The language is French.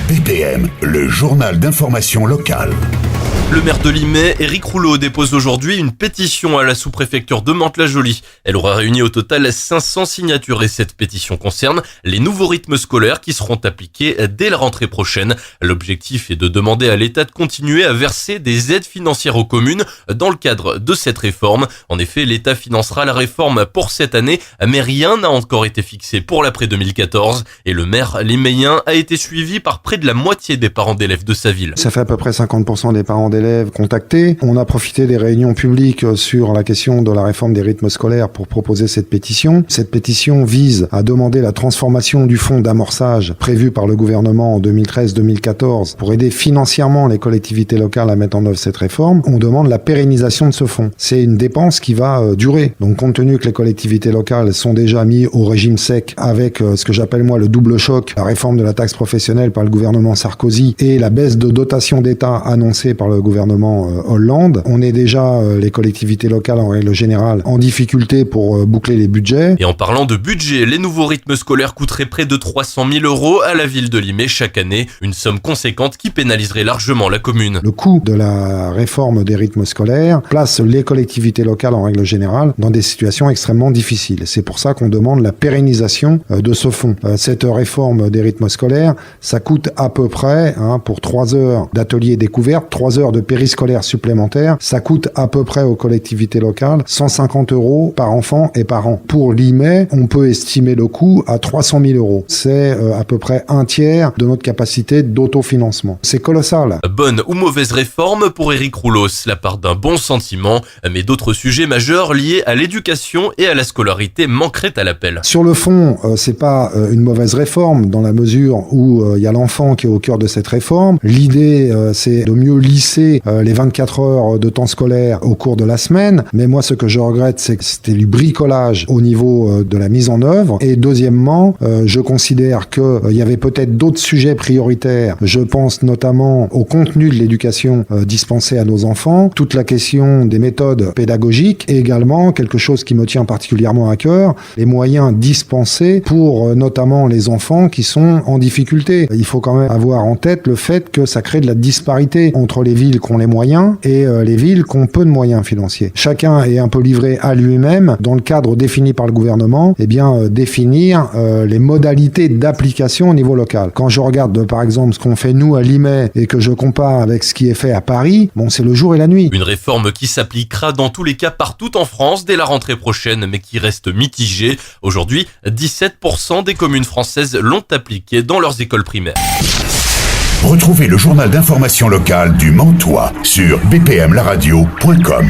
BPM, le journal d'information locale. Le maire de Limay, Éric Rouleau, dépose aujourd'hui une pétition à la sous-préfecture de Mantes-la-Jolie. Elle aura réuni au total 500 signatures et cette pétition concerne les nouveaux rythmes scolaires qui seront appliqués dès la rentrée prochaine. L'objectif est de demander à l'État de continuer à verser des aides financières aux communes dans le cadre de cette réforme. En effet, l'État financera la réforme pour cette année, mais rien n'a encore été fixé pour l'après 2014. Et le maire liméen a été suivi par près de la moitié des parents d'élèves de sa ville. Ça fait à peu près 50% des parents d'élèves contactés. On a profité des réunions publiques sur la question de la réforme des rythmes scolaires pour proposer cette pétition. Cette pétition vise à demander la transformation du fonds d'amorçage prévu par le gouvernement en 2013-2014 pour aider financièrement les collectivités locales à mettre en œuvre cette réforme. On demande la pérennisation de ce fonds. C'est une dépense qui va durer. Donc compte tenu que les collectivités locales sont déjà mises au régime sec avec ce que j'appelle moi le double choc, la réforme de la taxe professionnelle par le gouvernement Sarkozy et la baisse de dotation d'État annoncée par le gouvernement Hollande. On est déjà, les collectivités locales en règle générale, en difficulté pour boucler les budgets. Et en parlant de budget, les nouveaux rythmes scolaires coûteraient près de 300 000 € à la ville de Limay chaque année. Une somme conséquente qui pénaliserait largement la commune. Le coût de la réforme des rythmes scolaires place les collectivités locales en règle générale dans des situations extrêmement difficiles. C'est pour ça qu'on demande la pérennisation de ce fonds. Cette réforme des rythmes scolaires, ça coûte à peu près, pour 3 heures d'atelier découverte, 3 heures de périscolaire supplémentaire, ça coûte à peu près aux collectivités locales 150 € par enfant et par an. Pour Limay, on peut estimer le coût à 300 000 €. C'est à peu près un tiers de notre capacité d'autofinancement. C'est colossal. Bonne ou mauvaise réforme pour Éric Rouleau, cela part d'un bon sentiment, mais d'autres sujets majeurs liés à l'éducation et à la scolarité manqueraient à l'appel. Sur le fond, c'est pas une mauvaise réforme dans la mesure où il y a l'enfant qui est au cœur de cette réforme. L'idée, c'est de mieux lisser les 24 heures de temps scolaire au cours de la semaine. Mais moi, ce que je regrette, c'est que c'était du bricolage au niveau de la mise en œuvre. Et deuxièmement, je considère qu'il y avait peut-être d'autres sujets prioritaires. Je pense notamment au contenu de l'éducation dispensée à nos enfants, toute la question des méthodes pédagogiques et également quelque chose qui me tient particulièrement à cœur, les moyens dispensés pour notamment les enfants qui sont en difficulté. Il faut quand même avoir en tête le fait que ça crée de la disparité entre les villes qui ont les moyens et les villes qui ont peu de moyens financiers. Chacun est un peu livré à lui-même dans le cadre défini par le gouvernement, définir les modalités d'application au niveau local. Quand je regarde par exemple ce qu'on fait nous à Limay et que je compare avec ce qui est fait à Paris, c'est le jour et la nuit. Une réforme qui s'appliquera dans tous les cas partout en France dès la rentrée prochaine, mais qui reste mitigée. Aujourd'hui, 17% des communes françaises l'ont appliquée dans leurs écoles primaires. Retrouvez le journal d'information locale du Mantois sur bpmlaradio.com.